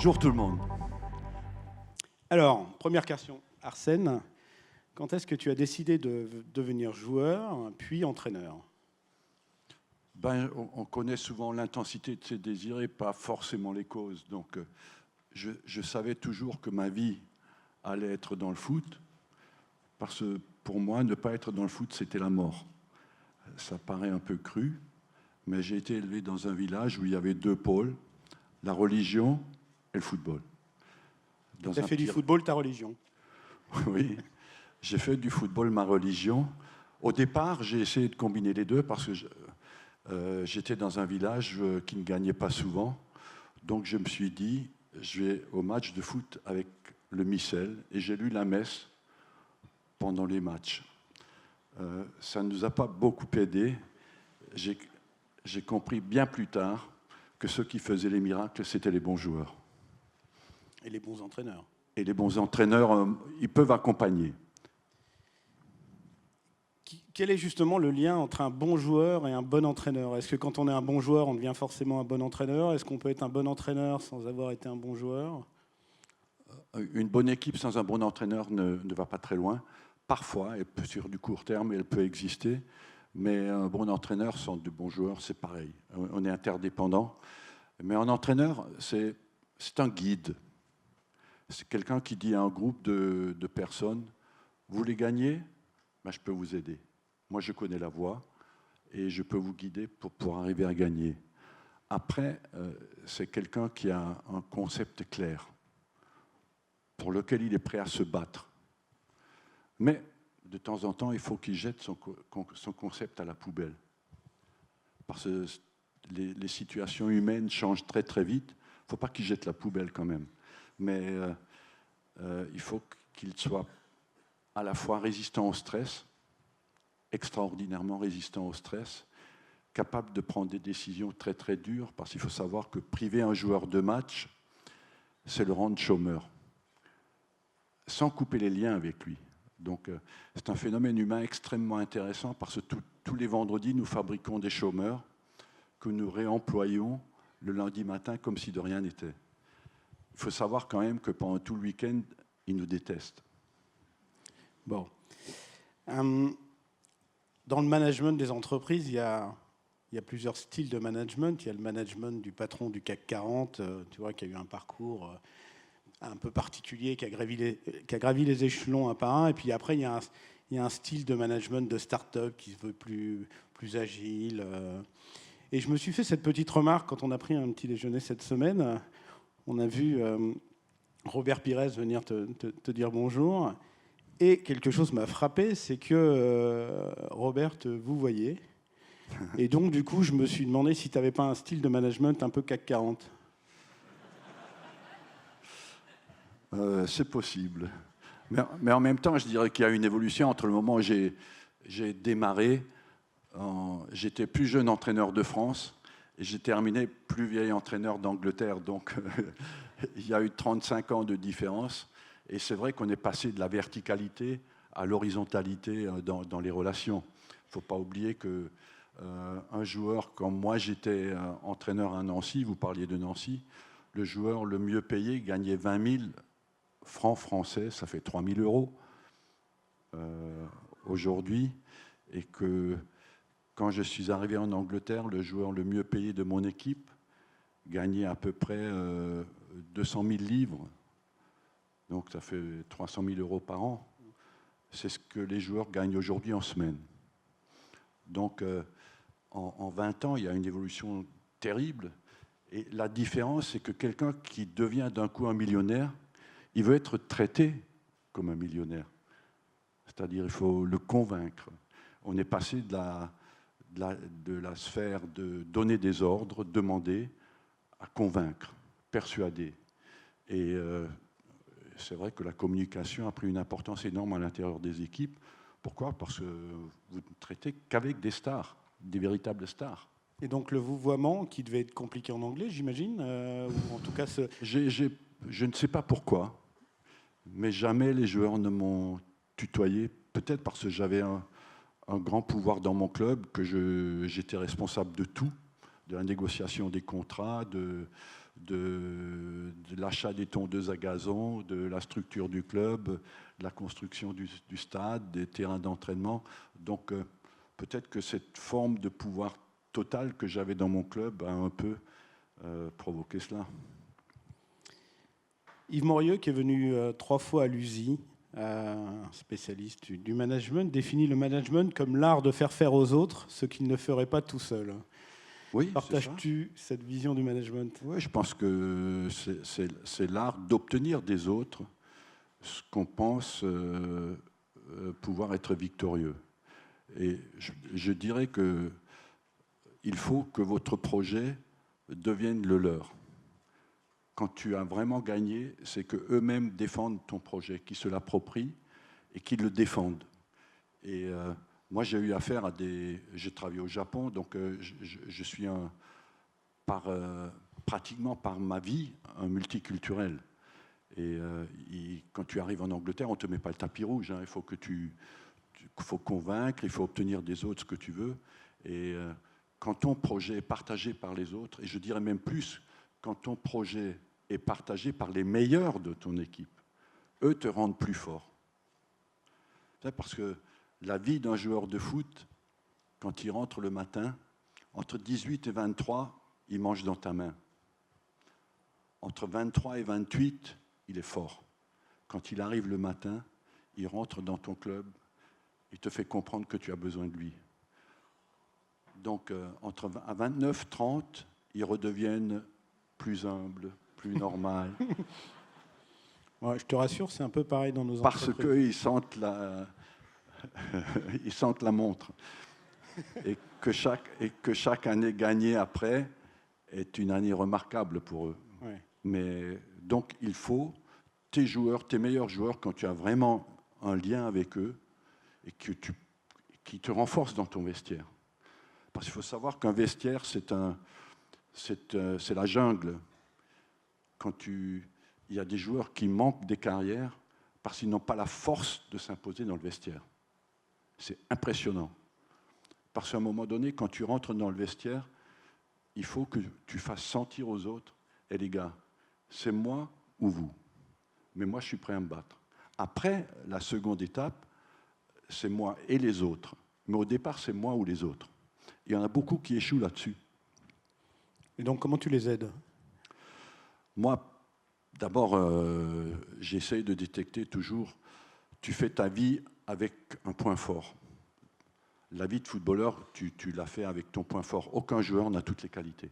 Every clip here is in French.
Bonjour tout le monde. Alors, première question. Arsène, quand est-ce que tu as décidé de devenir joueur, puis entraîneur? On connaît souvent l'intensité de ses désirs et pas forcément les causes. Donc, je savais toujours que ma vie allait être dans le foot, parce que pour moi, ne pas être dans le foot, c'était la mort. Ça paraît un peu cru, mais j'ai été élevé dans un village où il y avait deux pôles, la religion et le football. Tu as fait du football ta religion? Oui, j'ai fait du football ma religion. Au départ, j'ai essayé de combiner les deux parce que j'étais dans un village qui ne gagnait pas souvent. Donc je me suis dit, je vais au match de foot avec le missel et j'ai lu la messe pendant les matchs. Ça ne nous a pas beaucoup aidé. J'ai compris bien plus tard que ceux qui faisaient les miracles, c'était les bons joueurs. Et les bons entraîneurs. Et les bons entraîneurs, ils peuvent accompagner. Quel est justement le lien entre un bon joueur et un bon entraîneur? Est-ce que quand on est un bon joueur, on devient forcément un bon entraîneur? Est-ce qu'on peut être un bon entraîneur sans avoir été un bon joueur? Une bonne équipe sans un bon entraîneur ne va pas très loin. Parfois, et sur du court terme, elle peut exister, mais un bon entraîneur sans de bons joueurs, c'est pareil. On est interdépendants. Mais un entraîneur, c'est un guide. C'est quelqu'un qui dit à un groupe de personnes, vous voulez gagner? Ben, je peux vous aider. Moi, je connais la voie et je peux vous guider pour arriver à gagner. Après, c'est quelqu'un qui a un concept clair pour lequel il est prêt à se battre. Mais de temps en temps, il faut qu'il jette son concept à la poubelle. Parce que les situations humaines changent très très vite. Il ne faut pas qu'il jette la poubelle quand même. Mais il faut qu'il soit à la fois résistant au stress, extraordinairement résistant au stress, capable de prendre des décisions très très dures, parce qu'il faut savoir que priver un joueur de match, c'est le rendre chômeur, sans couper les liens avec lui. Donc c'est un phénomène humain extrêmement intéressant, parce que tous les vendredis, nous fabriquons des chômeurs que nous réemployons le lundi matin comme si de rien n'était. Il faut savoir quand même que pendant tout le week-end, ils nous détestent. Bon. Dans le management des entreprises, il y a plusieurs styles de management. Il y a le management du patron du CAC 40, tu vois, qui a eu un parcours un peu particulier, qui a gravi les échelons un par un. Et puis après, il y a un style de management de start-up qui se veut plus agile. Et je me suis fait cette petite remarque quand on a pris un petit déjeuner cette semaine. On a vu Robert Pires venir te dire bonjour. Et quelque chose m'a frappé, c'est que Robert vous voyait. Et donc, du coup, je me suis demandé si tu n'avais pas un style de management un peu CAC 40. C'est possible. Mais en même temps, je dirais qu'il y a une évolution entre le moment où j'ai démarré, j'étais plus jeune entraîneur de France, et j'ai terminé plus vieil entraîneur d'Angleterre. Donc, il y a eu 35 ans de différence. Et c'est vrai qu'on est passé de la verticalité à l'horizontalité dans les relations. Il ne faut pas oublier qu'un joueur, quand moi j'étais entraîneur à Nancy, vous parliez de Nancy, le joueur le mieux payé gagnait 20 000 francs français, ça fait 3 000 euros aujourd'hui. Et que quand je suis arrivé en Angleterre, le joueur le mieux payé de mon équipe gagnait à peu près 200 000 livres. Donc ça fait 300 000 euros par an. C'est ce que les joueurs gagnent aujourd'hui en semaine. Donc en 20 ans, il y a une évolution terrible. Et la différence, c'est que quelqu'un qui devient d'un coup un millionnaire, il veut être traité comme un millionnaire. C'est-à-dire il faut le convaincre. On est passé de la sphère de donner des ordres, demander, à convaincre, persuader. Et c'est vrai que la communication a pris une importance énorme à l'intérieur des équipes. Pourquoi? Parce que vous ne traitez qu'avec des stars, des véritables stars. Et donc le vouvoiement, qui devait être compliqué en anglais, j'imagine, ou en tout cas je ne sais pas pourquoi, mais jamais les joueurs ne m'ont tutoyé. Peut-être parce que j'avais un grand pouvoir dans mon club, que j'étais responsable de tout, de la négociation des contrats, de l'achat des tondeuses à gazon, de la structure du club, de la construction du stade, des terrains d'entraînement. Donc peut-être que cette forme de pouvoir total que j'avais dans mon club a un peu provoqué cela. Yves Morieux, qui est venu 3 fois à l'USI, spécialiste du management, définit le management comme l'art de faire aux autres ce qu'ils ne feraient pas tout seuls. Oui, partages-tu cette vision du management? Oui, je pense que c'est l'art d'obtenir des autres ce qu'on pense pouvoir être victorieux. Et je dirais qu'il faut que votre projet devienne le leur. Quand tu as vraiment gagné, c'est qu'eux-mêmes défendent ton projet, qu'ils se l'approprient et qu'ils le défendent. Et moi, j'ai eu affaire à des... J'ai travaillé au Japon, donc je suis pratiquement par ma vie un multiculturel. Et quand tu arrives en Angleterre, on ne te met pas le tapis rouge. Hein. Il faut faut convaincre, il faut obtenir des autres ce que tu veux. Et quand ton projet est partagé par les autres, et je dirais même plus, quand ton projet est partagé par les meilleurs de ton équipe, eux te rendent plus fort. C'est parce que la vie d'un joueur de foot, quand il rentre le matin, entre 18 et 23, il mange dans ta main. Entre 23 et 28, il est fort. Quand il arrive le matin, il rentre dans ton club, il te fait comprendre que tu as besoin de lui. Donc, à 29, 30, ils redeviennent plus humbles, plus normaux. Ouais, je te rassure, c'est un peu pareil dans nos entreprises. Parce qu'ils sentent ils sentent la montre. Et que chaque année gagnée après est une année remarquable pour eux. Ouais. Mais donc, il faut tes joueurs, tes meilleurs joueurs, quand tu as vraiment un lien avec eux et qui te renforcent dans ton vestiaire. Parce qu'il faut savoir qu'un vestiaire, c'est la jungle. Il y a des joueurs qui manquent des carrières parce qu'ils n'ont pas la force de s'imposer dans le vestiaire. C'est impressionnant. Parce qu'à un moment donné, quand tu rentres dans le vestiaire, il faut que tu fasses sentir aux autres, « les gars, c'est moi ou vous. Mais moi, je suis prêt à me battre. » Après, la seconde étape, c'est moi et les autres. Mais au départ, c'est moi ou les autres. Il y en a beaucoup qui échouent là-dessus. Et donc, comment tu les aides? Moi, d'abord, j'essaye de détecter toujours, tu fais ta vie avec un point fort. La vie de footballeur, tu l'as fait avec ton point fort. Aucun joueur n'a toutes les qualités.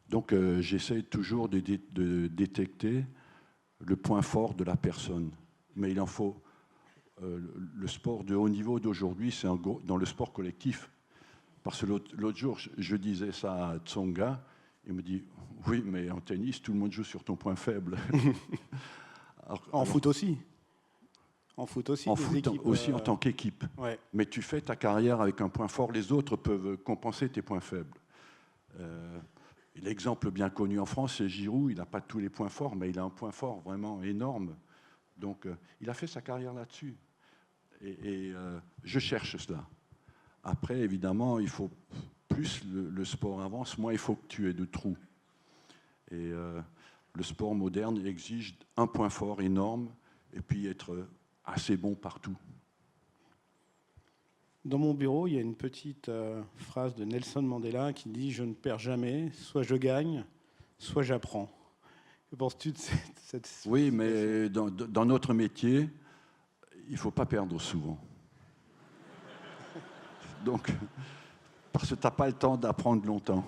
Donc, j'essaye toujours de détecter le point fort de la personne. Mais il en faut. Le sport de haut niveau d'aujourd'hui, c'est dans le sport collectif. Parce que l'autre jour, je disais ça à Tsonga, il me dit « Oui, mais en tennis, tout le monde joue sur ton point faible. » En foot aussi. En foot aussi. En foot aussi en tant qu'équipe. Ouais. Mais tu fais ta carrière avec un point fort, les autres peuvent compenser tes points faibles. L'exemple bien connu en France, c'est Giroud. Il n'a pas tous les points forts, mais il a un point fort vraiment énorme. Donc, il a fait sa carrière là-dessus. Et je cherche cela. Après, évidemment, il faut plus le sport avance, moins il faut que tu aies de trous. Et le sport moderne exige un point fort énorme et puis être assez bon partout. Dans mon bureau, il y a une petite phrase de Nelson Mandela qui dit « Je ne perds jamais, soit je gagne, soit j'apprends ». Que penses-tu de cette... Oui, mais dans notre métier, il ne faut pas perdre souvent. Donc, parce que tu n'as pas le temps d'apprendre longtemps.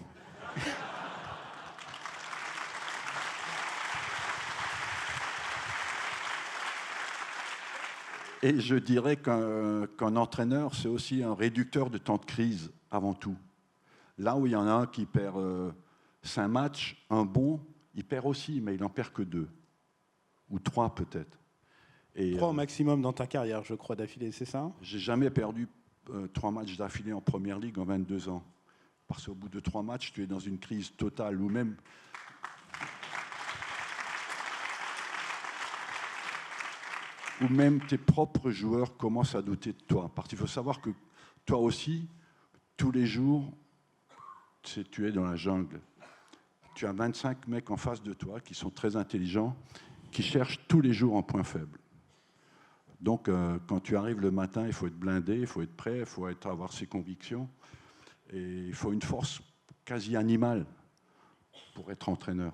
Et je dirais qu'un entraîneur, c'est aussi un réducteur de temps de crise, avant tout. Là où il y en a un qui perd 5 matchs, un bon, il perd aussi, mais il n'en perd que 2. Ou 3 peut-être. 3 au maximum dans ta carrière, je crois, d'affilée, c'est ça? J'ai jamais perdu 3 matchs d'affilée en Première Ligue en 22 ans. Parce qu'au bout de 3 matchs, tu es dans une crise totale, ou même tes propres joueurs commencent à douter de toi. Parce qu'il faut savoir que toi aussi, tous les jours, tu es dans la jungle. tu as 25 mecs en face de toi qui sont très intelligents, qui cherchent tous les jours un point faible. Donc, quand tu arrives le matin, il faut être blindé, il faut être prêt, il faut avoir ses convictions. Et il faut une force quasi animale pour être entraîneur.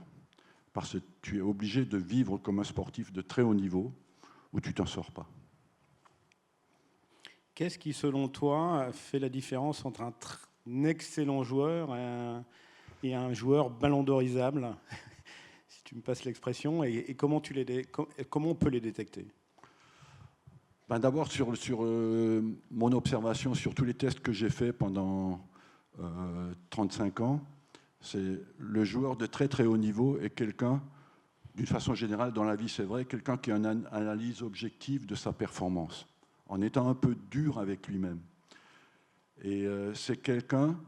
Parce que tu es obligé de vivre comme un sportif de très haut niveau où tu t'en sors pas. Qu'est-ce qui, selon toi, fait la différence entre un excellent joueur et un joueur ballon d'orisable, si tu me passes l'expression, et comment on peut les détecter? Ben d'abord, sur mon observation, sur tous les tests que j'ai faits pendant 35 ans, c'est le joueur de très très haut niveau est quelqu'un, d'une façon générale dans la vie c'est vrai, quelqu'un qui a une analyse objective de sa performance, en étant un peu dur avec lui-même. Et c'est quelqu'un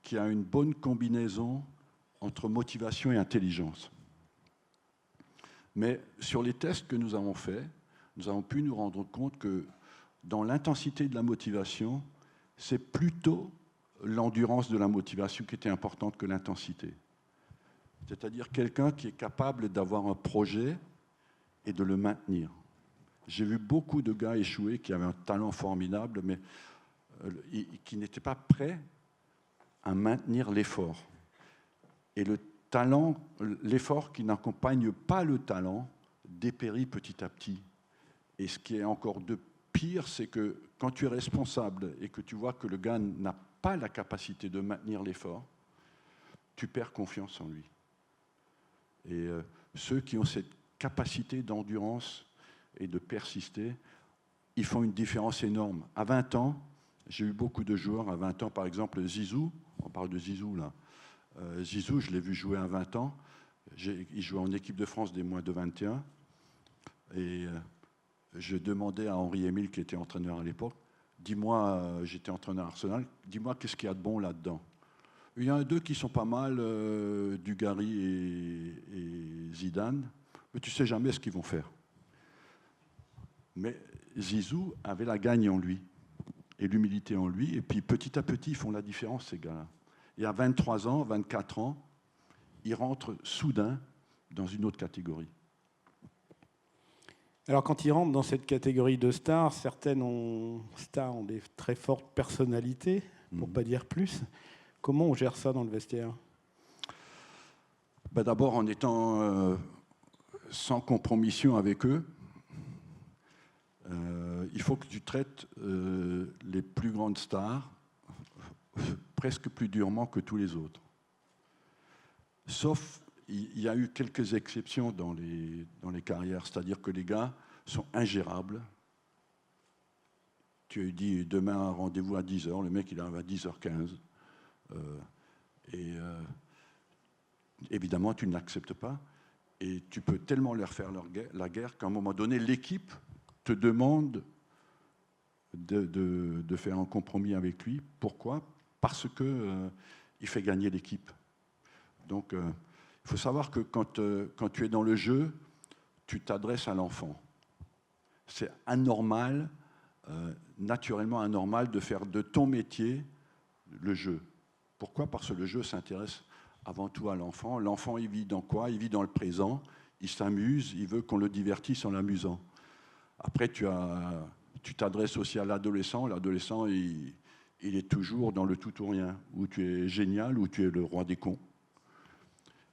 qui a une bonne combinaison entre motivation et intelligence. Mais sur les tests que nous avons faits, nous avons pu nous rendre compte que dans l'intensité de la motivation, c'est plutôt l'endurance de la motivation qui était importante que l'intensité. C'est-à-dire quelqu'un qui est capable d'avoir un projet et de le maintenir. J'ai vu beaucoup de gars échouer qui avaient un talent formidable, mais qui n'étaient pas prêts à maintenir l'effort. Et le talent, l'effort qui n'accompagne pas le talent, dépérit petit à petit. Et ce qui est encore de pire, c'est que quand tu es responsable et que tu vois que le gars n'a pas la capacité de maintenir l'effort, tu perds confiance en lui. Et ceux qui ont cette capacité d'endurance et de persister, ils font une différence énorme. À 20 ans, j'ai eu beaucoup de joueurs à 20 ans, par exemple Zizou, on parle de Zizou là. Zizou, je l'ai vu jouer à 20 ans, il jouait en équipe de France des moins de 21, et je demandais à Henri-Émile, qui était entraîneur à l'époque, dis-moi, j'étais entraîneur à Arsenal, dis-moi qu'est-ce qu'il y a de bon là-dedans. Il y en a deux qui sont pas mal, Dugarry et Zidane, mais tu sais jamais ce qu'ils vont faire. Mais Zizou avait la gagne en lui, et l'humilité en lui, et puis petit à petit, ils font la différence, ces gars-là. Et à 23 ans, 24 ans, ils rentrent soudain dans une autre catégorie. Alors, quand ils rentrent dans cette catégorie de stars, certaines ont des très fortes personnalités, pour ne pas dire plus. Comment on gère ça dans le vestiaire? Ben d'abord en étant sans compromission avec eux. Il faut que tu traites les plus grandes stars presque plus durement que tous les autres. Sauf, il y a eu quelques exceptions dans les carrières, c'est-à-dire que les gars sont ingérables. Tu as dit demain un rendez-vous à 10h, le mec il arrive à 10h15. Évidemment, tu ne l'acceptes pas. Et tu peux tellement leur faire la guerre qu'à un moment donné, l'équipe te demande de faire un compromis avec lui. Pourquoi? Parce qu'il fait gagner l'équipe. Donc, il faut savoir que quand tu es dans le jeu, tu t'adresses à l'enfant. C'est anormal, naturellement anormal, de faire de ton métier le jeu. Pourquoi? Parce que le jeu s'intéresse avant tout à l'enfant. L'enfant, il vit dans quoi? Il vit dans le présent, il s'amuse, il veut qu'on le divertisse en l'amusant. Après, tu t'adresses aussi à l'adolescent. L'adolescent, il est toujours dans le tout ou rien, où tu es génial, où tu es le roi des cons.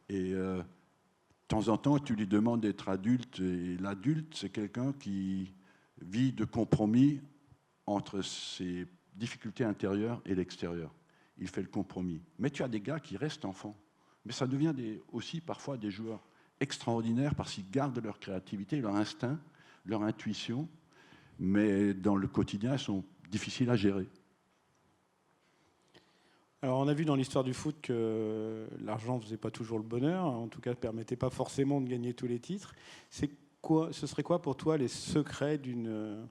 Et de temps en temps, tu lui demandes d'être adulte. Et l'adulte, c'est quelqu'un qui vit de compromis entre ses difficultés intérieures et l'extérieur. Il fait le compromis. Mais tu as des gars qui restent enfants. Mais ça devient aussi parfois des joueurs extraordinaires parce qu'ils gardent leur créativité, leur instinct, leur intuition, mais dans le quotidien, ils sont difficiles à gérer. Alors, on a vu dans l'histoire du foot que l'argent ne faisait pas toujours le bonheur, en tout cas ne permettait pas forcément de gagner tous les titres. Ce serait quoi pour toi les secrets d'une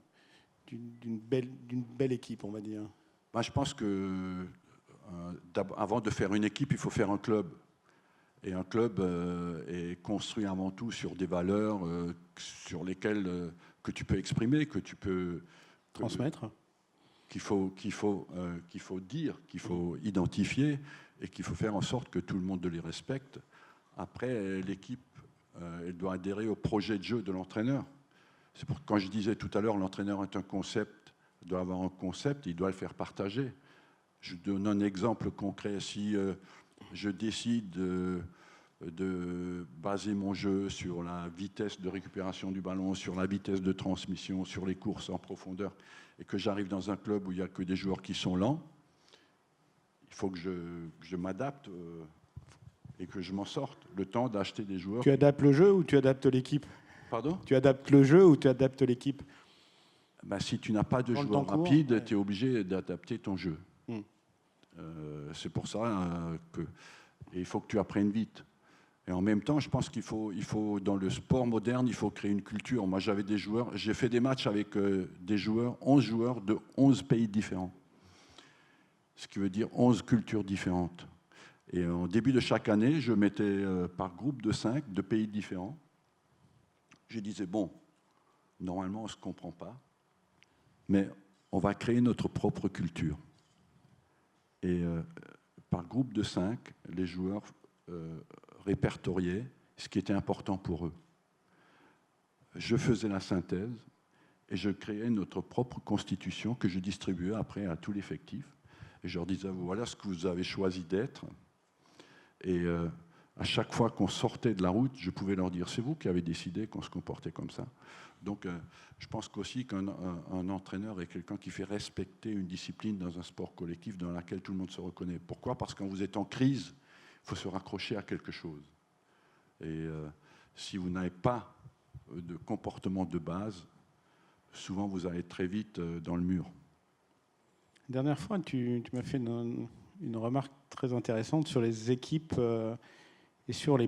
belle équipe, on va dire? Ben, je pense que avant de faire une équipe, il faut faire un club. Et un club est construit avant tout sur des valeurs sur lesquelles que tu peux exprimer, que tu peux transmettre, qu'il faut dire, qu'il faut identifier et qu'il faut faire en sorte que tout le monde les respecte. Après, l'équipe, elle doit adhérer au projet de jeu de l'entraîneur. C'est pour quand je disais tout à l'heure, l'entraîneur est un concept, doit avoir un concept, il doit le faire partager. Je donne un exemple concret. Si je décide de baser mon jeu sur la vitesse de récupération du ballon, sur la vitesse de transmission, sur les courses en profondeur, et que j'arrive dans un club où il n'y a que des joueurs qui sont lents, il faut que je m'adapte et que je m'en sorte. Le temps d'acheter des joueurs. Tu adaptes le jeu ou tu adaptes l'équipe? Pardon? Tu adaptes le jeu ou tu adaptes l'équipe? Ben, si tu n'as pas de Dans le joueurs temps court, rapides, ouais. tu es obligé d'adapter ton jeu. Mm. C'est pour ça il faut que tu apprennes vite. Et en même temps, je pense qu'il faut, dans le sport moderne, il faut créer une culture. Moi, j'avais des joueurs, j'ai fait des matchs avec des joueurs, 11 joueurs de 11 pays différents. Ce qui veut dire 11 cultures différentes. Et en début de chaque année, je mettais par groupe de 5 de pays différents. Je disais, bon, normalement, on ne se comprend pas, mais on va créer notre propre culture. Et par groupe de 5, les joueurs répertoriaient ce qui était important pour eux. Je faisais la synthèse et je créais notre propre constitution que je distribuais après à tout l'effectif. Et je leur disais, voilà ce que vous avez choisi d'être. Et à chaque fois qu'on sortait de la route, je pouvais leur dire, c'est vous qui avez décidé qu'on se comportait comme ça. Donc je pense qu'aussi qu'un entraîneur est quelqu'un qui fait respecter une discipline dans un sport collectif dans laquelle tout le monde se reconnaît. Pourquoi? Parce que quand vous êtes en crise, il faut se raccrocher à quelque chose. Et si vous n'avez pas de comportement de base, souvent vous allez très vite dans le mur. La dernière fois, tu m'as fait une remarque très intéressante sur les équipes et sur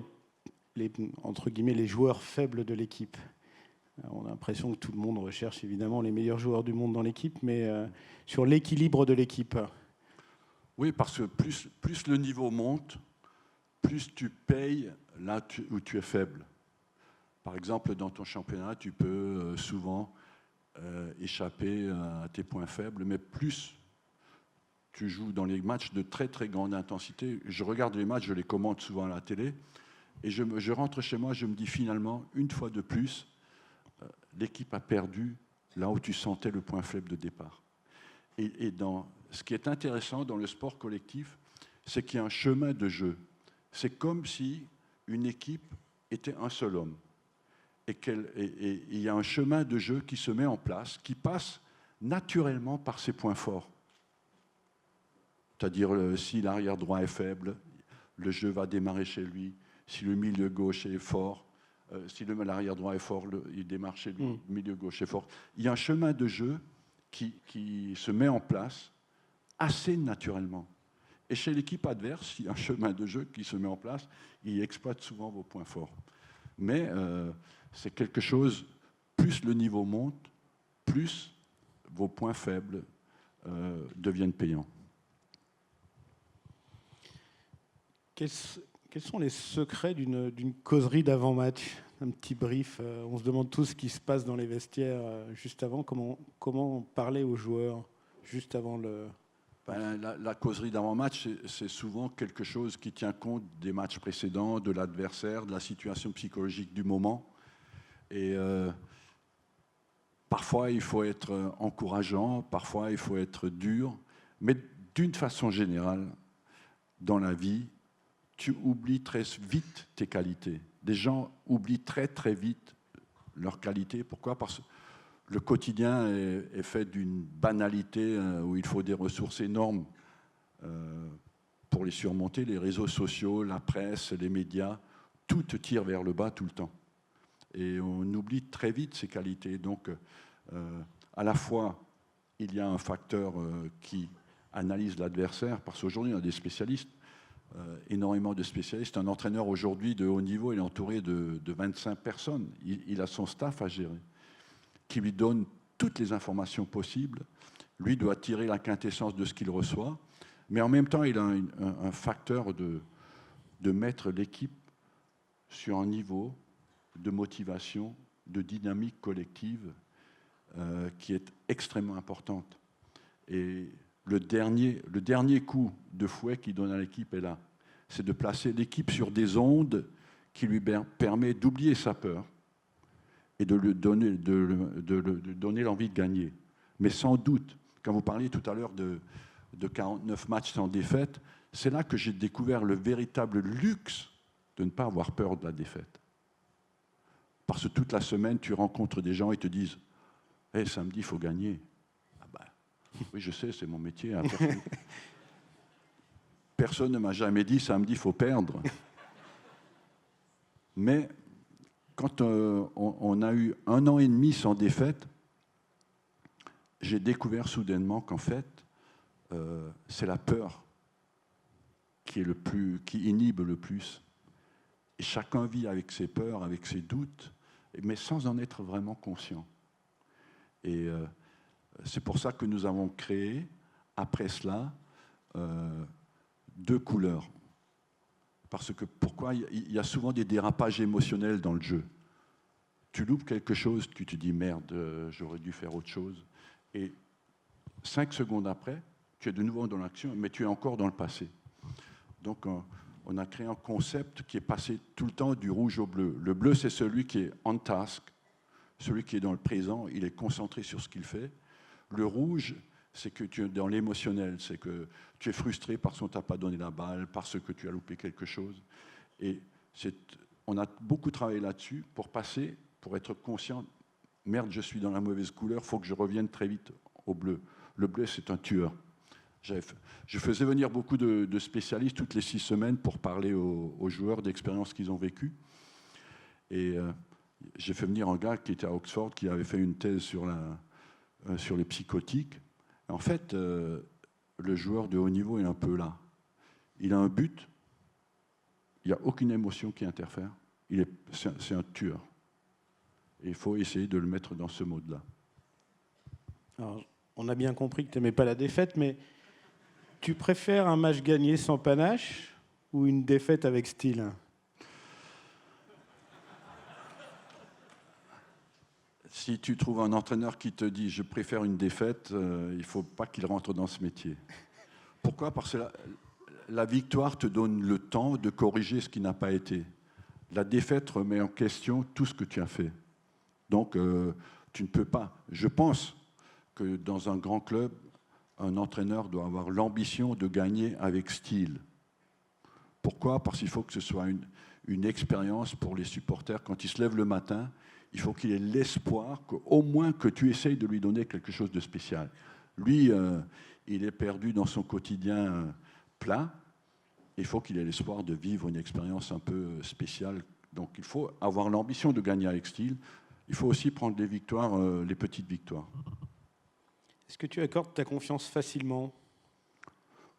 entre guillemets, les joueurs faibles de l'équipe. On a l'impression que tout le monde recherche évidemment les meilleurs joueurs du monde dans l'équipe, mais sur l'équilibre de l'équipe. Oui, parce que plus le niveau monte, plus tu payes là où tu es faible. Par exemple, dans ton championnat, tu peux souvent échapper à tes points faibles, mais plus tu joues dans les matchs de très très grande intensité. Je regarde les matchs, je les commente souvent à la télé, et je rentre chez moi, je me dis finalement, une fois de plus, l'équipe a perdu là où tu sentais le point faible de départ. Et ce qui est intéressant dans le sport collectif, c'est qu'il y a un chemin de jeu. C'est comme si une équipe était un seul homme. Et il y a un chemin de jeu qui se met en place, qui passe naturellement par ses points forts. C'est-à-dire, si l'arrière droit est faible, le jeu va démarrer chez lui. Si le milieu gauche est fort, si l'arrière droit est fort, il démarre chez lui. Le milieu gauche est fort. Il y a un chemin de jeu qui se met en place assez naturellement. Et chez l'équipe adverse, il y a un chemin de jeu qui se met en place. Il exploite souvent vos points forts. Mais c'est quelque chose, plus le niveau monte, plus vos points faibles deviennent payants. Quels sont les secrets d'une causerie d'avant-match? Un petit brief. On se demande tous ce qui se passe dans les vestiaires juste avant. Comment parler aux joueurs juste avant le... La causerie d'avant-match, c'est souvent quelque chose qui tient compte des matchs précédents, de l'adversaire, de la situation psychologique du moment. Et parfois, il faut être encourageant, parfois, il faut être dur. Mais d'une façon générale, dans la vie, tu oublies très vite tes qualités. Des gens oublient très, très vite leurs qualités. Pourquoi? Parce que le quotidien est fait d'une banalité où il faut des ressources énormes pour les surmonter. Les réseaux sociaux, la presse, les médias, tout te tire vers le bas tout le temps. Et on oublie très vite ces qualités. Donc, à la fois, il y a un facteur qui analyse l'adversaire, parce qu'aujourd'hui, on a des spécialistes, énormément de spécialistes. Un entraîneur aujourd'hui de haut niveau, il est entouré de 25 personnes. Il a son staff à gérer, qui lui donne toutes les informations possibles. Lui doit tirer la quintessence de ce qu'il reçoit, mais en même temps, il a un facteur de mettre l'équipe sur un niveau de motivation, de dynamique collective qui est extrêmement importante. Et le dernier coup de fouet qu'il donne à l'équipe est là. C'est de placer l'équipe sur des ondes qui lui permet d'oublier sa peur et de lui donner, de donner l'envie de gagner. Mais sans doute, quand vous parliez tout à l'heure de 49 matchs sans défaite, c'est là que j'ai découvert le véritable luxe de ne pas avoir peur de la défaite. Parce que toute la semaine, tu rencontres des gens et te disent « Hey, samedi, il faut gagner. » Ah ben, oui, je sais, c'est mon métier. Hein, personne ne m'a jamais dit « Samedi, il faut perdre. » Mais quand on a eu 1 an et demi sans défaite, j'ai découvert soudainement qu'en fait, c'est la peur qui inhibe le plus. Et chacun vit avec ses peurs, avec ses doutes, mais sans en être vraiment conscient. Et c'est pour ça que nous avons créé, après cela, 2 couleurs. Parce que pourquoi il y a souvent des dérapages émotionnels dans le jeu. Tu loupes quelque chose, tu te dis merde, j'aurais dû faire autre chose. Et 5 secondes après, tu es de nouveau dans l'action, mais tu es encore dans le passé. Donc on a créé un concept qui est passé tout le temps du rouge au bleu. Le bleu, c'est celui qui est on task, celui qui est dans le présent, il est concentré sur ce qu'il fait. Le rouge, c'est que tu es dans l'émotionnel, c'est que tu es frustré parce qu'on ne t'a pas donné la balle, parce que tu as loupé quelque chose. Et on a beaucoup travaillé là-dessus pour passer, pour être conscient, merde, je suis dans la mauvaise couleur, il faut que je revienne très vite au bleu. Le bleu, c'est un tueur. Je faisais venir beaucoup de spécialistes toutes les 6 semaines pour parler aux joueurs d'expériences qu'ils ont vécues. Et j'ai fait venir un gars qui était à Oxford, qui avait fait une thèse sur les psychotiques. En fait, le joueur de haut niveau est un peu là. Il a un but, il n'y a aucune émotion qui interfère. C'est un tueur. Et il faut essayer de le mettre dans ce mode-là. Alors, on a bien compris que tu n'aimais pas la défaite, mais tu préfères un match gagné sans panache ou une défaite avec style? Si tu trouves un entraîneur qui te dit « je préfère une défaite », il ne faut pas qu'il rentre dans ce métier. Pourquoi? Parce que la victoire te donne le temps de corriger ce qui n'a pas été. La défaite remet en question tout ce que tu as fait. Donc, tu ne peux pas. Je pense que dans un grand club, un entraîneur doit avoir l'ambition de gagner avec style. Pourquoi? Parce qu'il faut que ce soit une expérience pour les supporters. Quand ils se lèvent le matin, il faut qu'il ait l'espoir qu'au moins que tu essayes de lui donner quelque chose de spécial. Lui, il est perdu dans son quotidien plat. Il faut qu'il ait l'espoir de vivre une expérience un peu spéciale. Donc il faut avoir l'ambition de gagner avec style. Il faut aussi prendre les victoires, les petites victoires. Est-ce que tu accordes ta confiance facilement?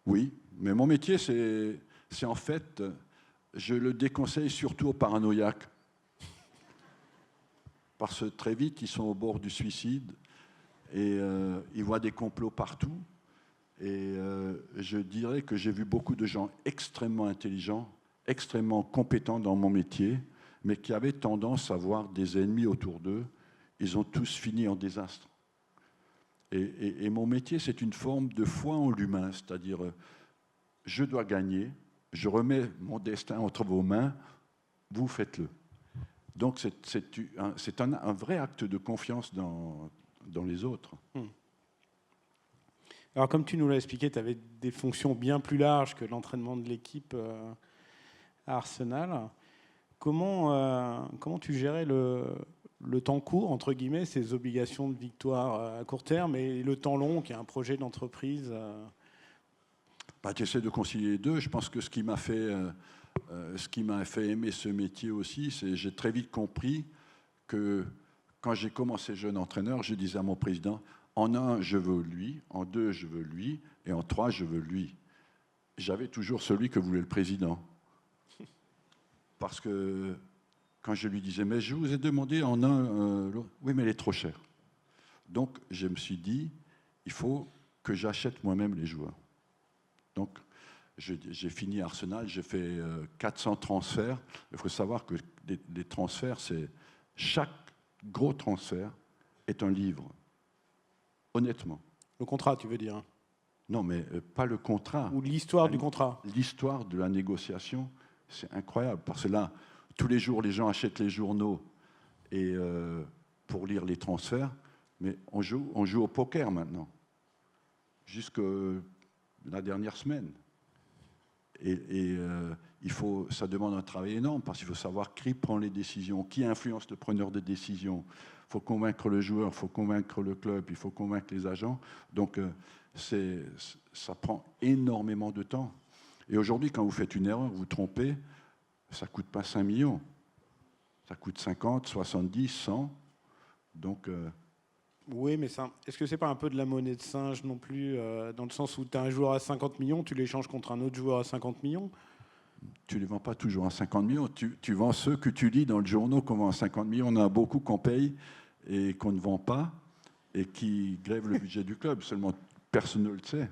Oui, mais mon métier, c'est en fait, je le déconseille surtout aux paranoïaques. Parce que très vite, ils sont au bord du suicide et ils voient des complots partout. Et je dirais que j'ai vu beaucoup de gens extrêmement intelligents, extrêmement compétents dans mon métier, mais qui avaient tendance à voir des ennemis autour d'eux. Ils ont tous fini en désastre. Et mon métier, c'est une forme de foi en l'humain, c'est-à-dire, je dois gagner, je remets mon destin entre vos mains, vous faites-le. Donc c'est un vrai acte de confiance dans les autres. Alors comme tu nous l'as expliqué, tu avais des fonctions bien plus larges que l'entraînement de l'équipe à Arsenal. Comment tu gérais le temps court, entre guillemets, ces obligations de victoire à court terme, et le temps long, qui est un projet d'entreprise Tu essaies de concilier les deux. Je pense que ce qui m'a fait aimer ce métier aussi, c'est que j'ai très vite compris que quand j'ai commencé jeune entraîneur, je disais à mon président, en 1, je veux lui, en 2, je veux lui, et en 3, je veux lui. J'avais toujours celui que voulait le président. Parce que quand je lui disais, mais je vous ai demandé en 1, oui, mais elle est trop chère. Donc, je me suis dit, il faut que j'achète moi-même les joueurs. Donc, j'ai fini à Arsenal, j'ai fait 400 transferts. Il faut savoir que les transferts, chaque gros transfert est un livre. Honnêtement. Le contrat, tu veux dire? Non, mais pas le contrat. Ou l'histoire du contrat? L'histoire de la négociation, c'est incroyable. Parce que là, tous les jours, les gens achètent les journaux et, pour lire les transferts, mais on joue au poker maintenant, jusque la dernière semaine. Et ça demande un travail énorme, parce qu'il faut savoir qui prend les décisions, qui influence le preneur de décision. Il faut convaincre le joueur, il faut convaincre le club, il faut convaincre les agents. Donc, ça prend énormément de temps. Et aujourd'hui, quand vous faites une erreur, vous vous trompez, ça ne coûte pas 5 millions. Ça coûte 50, 70, 100. Donc, oui, mais est-ce que c'est pas un peu de la monnaie de singe non plus, dans le sens où tu as un joueur à 50 millions, tu l'échanges contre un autre joueur à 50 millions? tu ne les vends pas toujours à 50 millions. Tu vends ceux que tu lis dans le journal qu'on vend à 50 millions. On en a beaucoup qu'on paye et qu'on ne vend pas et qui grèvent le budget du club. Seulement, personne ne le sait.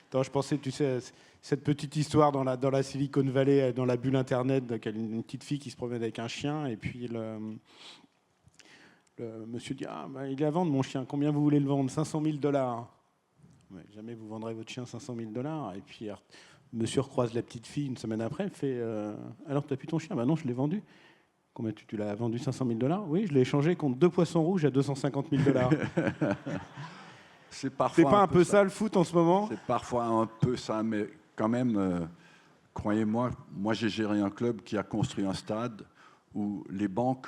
Attends, je pensais, tu sais, cette petite histoire dans la Silicon Valley, dans la bulle Internet, une petite fille qui se promène avec un chien, et puis le monsieur dit, ah, bah, il est à vendre mon chien, combien vous voulez le vendre? 500 000 $. Ouais, jamais vous vendrez votre chien 500 000 $. Et puis, alors, monsieur recroise la petite fille une semaine après, elle fait, alors tu n'as plus ton chien? Bah non, je l'ai vendu. Combien tu l'as vendu? 500 000 $? Oui, je l'ai échangé contre 2 poissons rouges à 250 000 $. C'est pas un peu ça le foot en ce moment? C'est parfois un peu ça, mais quand même, croyez-moi, moi j'ai géré un club qui a construit un stade où les banques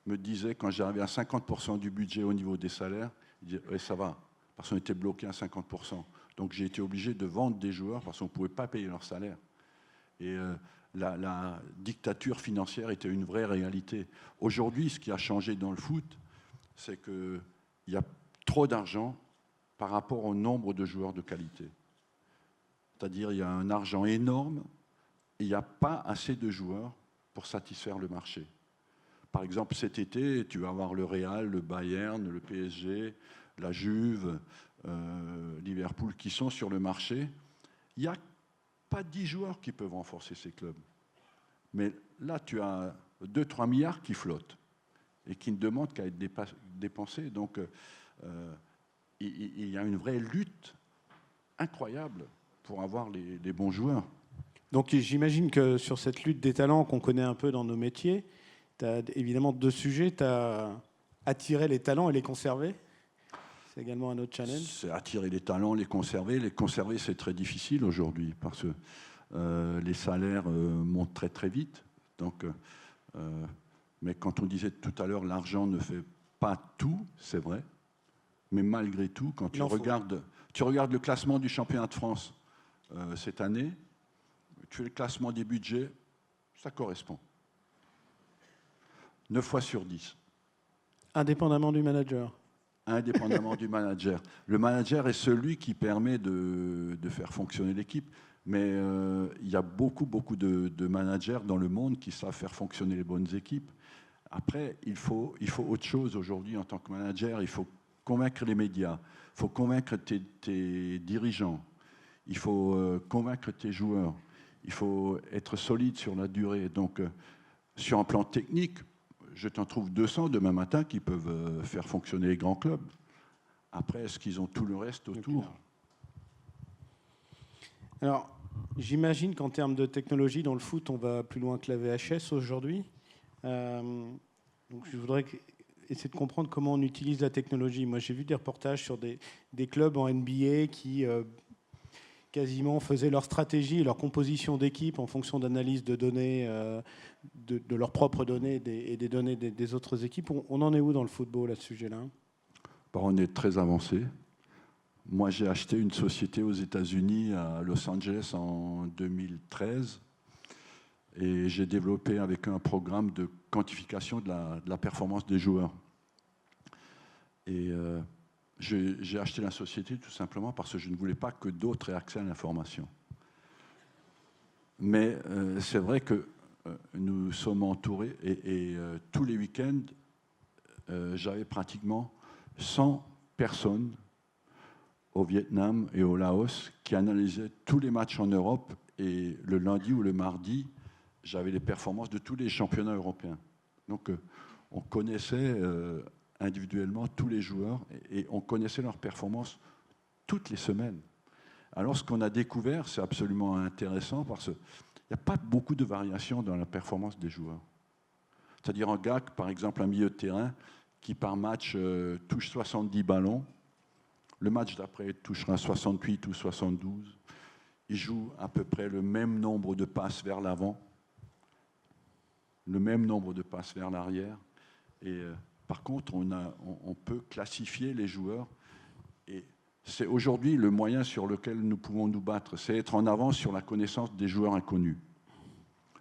me disaient, quand j'arrivais à 50% du budget au niveau des salaires, ils disaient, ouais, ça va, parce qu'on était bloqué à 50%. Donc j'ai été obligé de vendre des joueurs parce qu'on ne pouvait pas payer leur salaire. Et la dictature financière était une vraie réalité. Aujourd'hui, ce qui a changé dans le foot, c'est qu'il y a trop d'argent par rapport au nombre de joueurs de qualité. C'est-à-dire il y a un argent énorme et il n'y a pas assez de joueurs pour satisfaire le marché. Par exemple, cet été, tu vas avoir le Real, le Bayern, le PSG, la Juve, Liverpool qui sont sur le marché. Il n'y a pas 10 joueurs qui peuvent renforcer ces clubs. Mais là, tu as 2-3 milliards qui flottent et qui ne demandent qu'à être dépensés. Donc, il y a une vraie lutte incroyable pour avoir les bons joueurs. Donc j'imagine que sur cette lutte des talents qu'on connaît un peu dans nos métiers, tu as évidemment 2 sujets. Tu as attirer les talents et les conserver. C'est également un autre challenge. C'est attirer les talents, les conserver. Les conserver, c'est très difficile aujourd'hui parce que les salaires montent très très vite. Donc, mais quand on disait tout à l'heure, l'argent ne fait pas tout, c'est vrai. Mais malgré tout, quand tu regardes le classement du championnat de France cette année, tu fais le classement des budgets, ça correspond. 9 fois sur 10. Indépendamment du manager. Indépendamment du manager. Le manager est celui qui permet de faire fonctionner l'équipe. Mais il y a beaucoup de managers dans le monde qui savent faire fonctionner les bonnes équipes. Après, il faut autre chose aujourd'hui en tant que manager. Il faut convaincre les médias, il faut convaincre tes dirigeants, il faut convaincre tes joueurs, il faut être solide sur la durée. Donc, sur un plan technique, je t'en trouve 200 demain matin qui peuvent faire fonctionner les grands clubs. Après, est-ce qu'ils ont tout le reste autour? Alors, j'imagine qu'en termes de technologie, dans le foot, on va plus loin que la VHS aujourd'hui. Donc, je voudrais essayer de comprendre comment on utilise la technologie. Moi, j'ai vu des reportages sur des clubs en NBA qui quasiment faisaient leur stratégie et leur composition d'équipe en fonction d'analyse de données, de leurs propres données et des données des autres équipes. On en est où dans le football à ce sujet-là? On est très avancé. Moi, j'ai acheté une société aux États-Unis, à Los Angeles, en 2013. Et j'ai développé avec un programme de quantification de la performance des joueurs. Et j'ai acheté la société tout simplement parce que je ne voulais pas que d'autres aient accès à l'information. Mais c'est vrai que nous sommes entourés et tous les week-ends, j'avais pratiquement 100 personnes au Vietnam et au Laos qui analysaient tous les matchs en Europe et le lundi ou le mardi, j'avais les performances de tous les championnats européens. Donc, on connaissait individuellement tous les joueurs et on connaissait leurs performances toutes les semaines. Alors, ce qu'on a découvert, c'est absolument intéressant parce qu'il n'y a pas beaucoup de variations dans la performance des joueurs. C'est-à-dire un gars, par exemple, un milieu de terrain, qui par match touche 70 ballons, le match d'après touchera 68 ou 72. Il joue à peu près le même nombre de passes vers l'avant, le même nombre de passes vers l'arrière. Et par contre, on peut classifier les joueurs. Et c'est aujourd'hui le moyen sur lequel nous pouvons nous battre, c'est être en avance sur la connaissance des joueurs inconnus.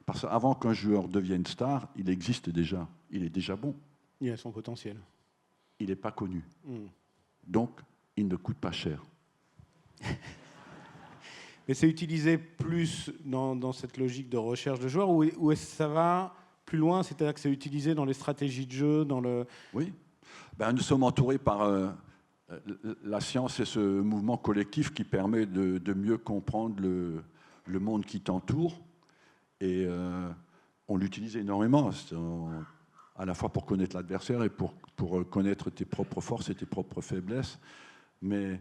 Parce qu'avant qu'un joueur devienne star, il existe déjà. Il est déjà bon. Il a son potentiel. Il n'est pas connu. Donc, il ne coûte pas cher. Mais c'est utilisé plus dans cette logique de recherche de joueurs ou est-ce que ça va plus loin, c'est-à-dire que c'est utilisé dans les stratégies de jeu, dans le... Oui. Nous sommes entourés par la science et ce mouvement collectif qui permet de mieux comprendre le monde qui t'entoure. Et on l'utilise énormément, à la fois pour connaître l'adversaire et pour connaître tes propres forces et tes propres faiblesses. Mais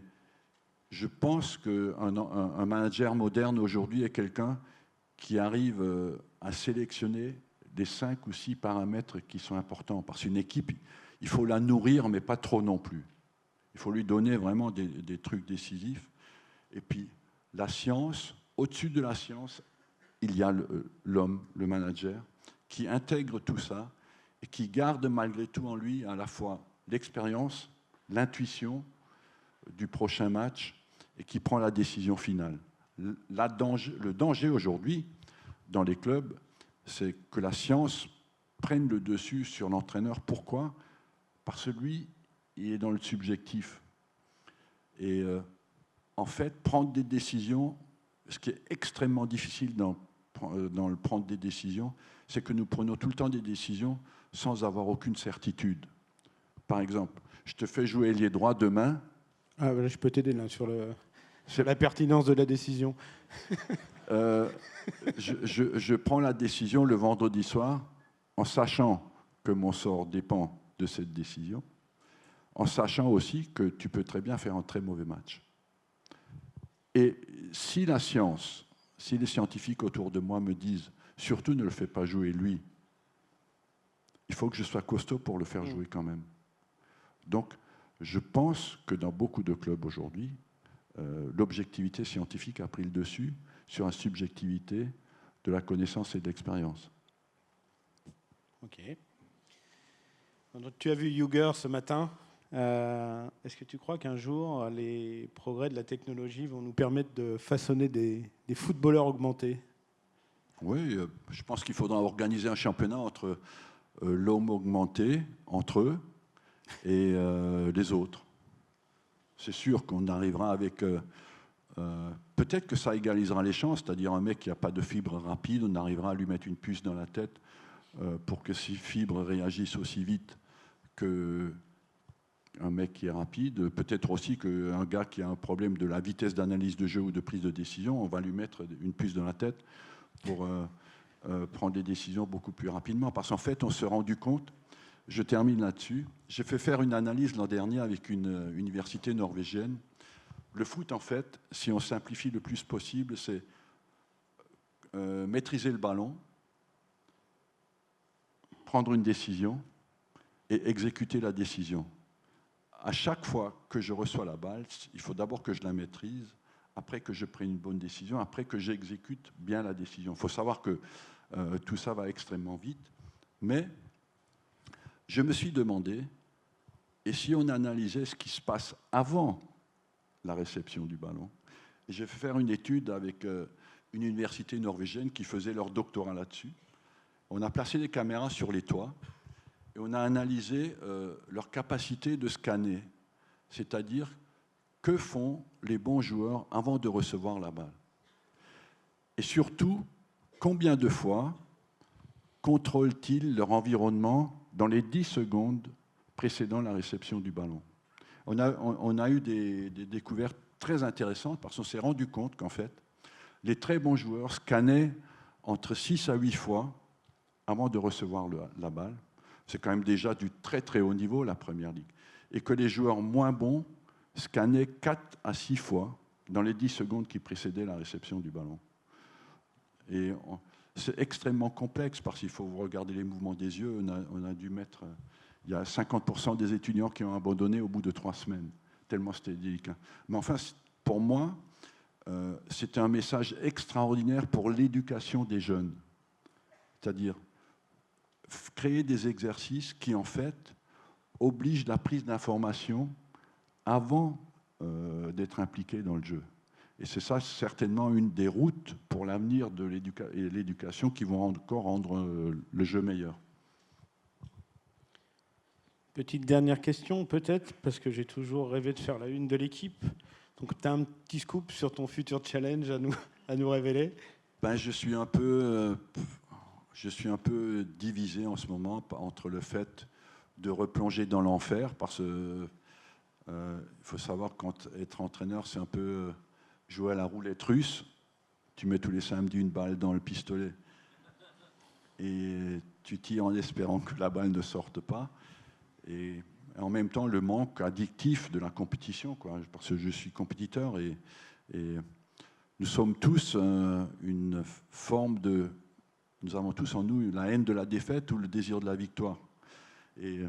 je pense qu'un manager moderne aujourd'hui est quelqu'un qui arrive à sélectionner des 5 ou 6 paramètres qui sont importants. Parce qu'une équipe, il faut la nourrir, mais pas trop non plus. Il faut lui donner vraiment des trucs décisifs. Et puis, la science, au-dessus de la science, il y a l'homme, le manager, qui intègre tout ça et qui garde malgré tout en lui à la fois l'expérience, l'intuition du prochain match et qui prend la décision finale. Le danger aujourd'hui dans les clubs, c'est que la science prenne le dessus sur l'entraîneur. Pourquoi ? Parce que lui, il est dans le subjectif. Et en fait, prendre des décisions, ce qui est extrêmement difficile dans le prendre des décisions, c'est que nous prenons tout le temps des décisions sans avoir aucune certitude. Par exemple, je te fais jouer ailier droit demain. Ah, voilà, je peux t'aider là sur la pertinence de la décision. Je prends la décision le vendredi soir en sachant que mon sort dépend de cette décision, en sachant aussi que tu peux très bien faire un très mauvais match. Et si la science, si les scientifiques autour de moi me disent « surtout ne le fais pas jouer lui », il faut que je sois costaud pour le faire jouer quand même. Donc, je pense que dans beaucoup de clubs aujourd'hui, l'objectivité scientifique a pris le dessus sur la subjectivité de la connaissance et de l'expérience. Ok. Donc, tu as vu Yuger ce matin. Est-ce que tu crois qu'un jour, les progrès de la technologie vont nous permettre de façonner des footballeurs augmentés ? Oui, je pense qu'il faudra organiser un championnat entre l'homme augmenté, entre eux, et les autres. C'est sûr qu'on arrivera avec... peut-être que ça égalisera les chances, c'est-à-dire un mec qui n'a pas de fibre rapide, on arrivera à lui mettre une puce dans la tête pour que ces fibres réagissent aussi vite qu'un mec qui est rapide. Peut-être aussi qu'un gars qui a un problème de la vitesse d'analyse de jeu ou de prise de décision, on va lui mettre une puce dans la tête pour prendre des décisions beaucoup plus rapidement. Parce qu'en fait, on s'est rendu compte, je termine là-dessus, j'ai fait faire une analyse l'an dernier avec une université norvégienne. Le foot, en fait, si on simplifie le plus possible, c'est maîtriser le ballon, prendre une décision et exécuter la décision. À chaque fois que je reçois la balle, il faut d'abord que je la maîtrise, après que je prenne une bonne décision, après que j'exécute bien la décision. Il faut savoir que tout ça va extrêmement vite, mais je me suis demandé, et si on analysait ce qui se passe avant la réception du ballon. Et j'ai fait faire une étude avec une université norvégienne qui faisait leur doctorat là-dessus. On a placé des caméras sur les toits et on a analysé leur capacité de scanner, c'est-à-dire que font les bons joueurs avant de recevoir la balle. Et surtout, combien de fois contrôlent-ils leur environnement dans les 10 secondes précédant la réception du ballon. On a eu des découvertes très intéressantes parce qu'on s'est rendu compte qu'en fait, les très bons joueurs scannaient entre 6 à 8 fois avant de recevoir la balle. C'est quand même déjà du très très haut niveau, la Première Ligue. Et que les joueurs moins bons scannaient 4 à 6 fois dans les 10 secondes qui précédaient la réception du ballon. Et c'est extrêmement complexe parce qu'il faut regarder les mouvements des yeux. On a dû mettre... Il y a 50% des étudiants qui ont abandonné au bout de 3 semaines, tellement c'était délicat. Mais enfin, pour moi, c'était un message extraordinaire pour l'éducation des jeunes. C'est-à-dire créer des exercices qui, en fait, obligent la prise d'information avant d'être impliqué dans le jeu. Et c'est ça certainement une des routes pour l'avenir de l'éducation qui vont encore rendre le jeu meilleur. Petite dernière question, peut-être, parce que j'ai toujours rêvé de faire la une de l'équipe. Donc, tu as un petit scoop sur ton futur challenge à nous révéler? Ben, je suis un peu divisé en ce moment entre le fait de replonger dans l'enfer, parce que faut savoir qu'être entraîneur, c'est un peu jouer à la roulette russe. Tu mets tous les samedis une balle dans le pistolet et tu tires en espérant que la balle ne sorte pas. Et en même temps, le manque addictif de la compétition, quoi, parce que je suis compétiteur et nous sommes tous une forme de... Nous avons tous en nous la haine de la défaite ou le désir de la victoire. Et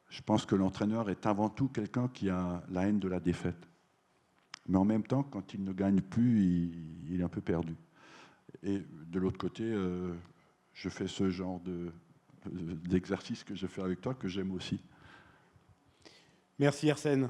je pense que l'entraîneur est avant tout quelqu'un qui a la haine de la défaite. Mais en même temps, quand il ne gagne plus, il est un peu perdu. Et de l'autre côté, je fais ce genre d'exercice que je fais avec toi, que j'aime aussi. Merci Arsène.